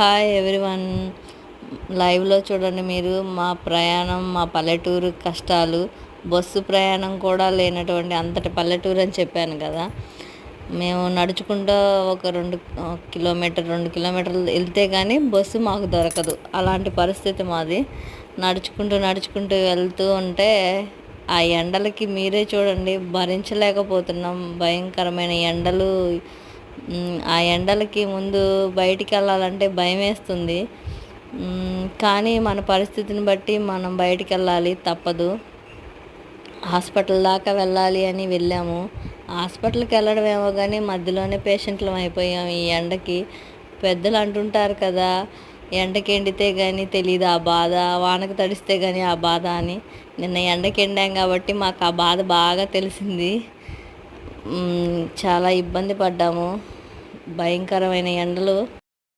Hi everyone. లైవ్లో చూడండి మీరు మా ప్రయాణం, మా పల్లెటూరు కష్టాలు. బస్సు ప్రయాణం కూడా లేనటువంటి అంతటి పల్లెటూరు అని చెప్పాను కదా. మేము నడుచుకుంటూ ఒక 2 కిలోమీటర్లు వెళ్తే కానీ బస్సు మాకు దొరకదు. అలాంటి పరిస్థితి మాది. నడుచుకుంటూ వెళ్తూ ఉంటే ఆ ఎండలకి మీరే చూడండి, భరించలేకపోతున్నాం. భయంకరమైన ఎండలు. ఆ ఎండలకి ముందు బయటికి వెళ్ళాలంటే భయం వేస్తుంది. కానీ మన పరిస్థితిని బట్టి మనం బయటికి వెళ్ళాలి, తప్పదు. హాస్పిటల్ దాకా వెళ్ళాలి అని వెళ్ళాము. హాస్పిటల్కి వెళ్ళడం ఏమో కానీ మధ్యలోనే పేషెంట్లం అయిపోయాం ఈ ఎండకి. పెద్దలు అంటుంటారు కదా, ఎండకి ఎండితే కానీ తెలీదు ఆ బాధ, వానకు తడిస్తే కానీ ఆ బాధ అని. నిన్న ఎండకి ఎండాం కాబట్టి మాకు ఆ బాధ బాగా తెలిసింది. చాలా ఇబ్బంది పడ్డాము. భయంకరమైన ఎండలు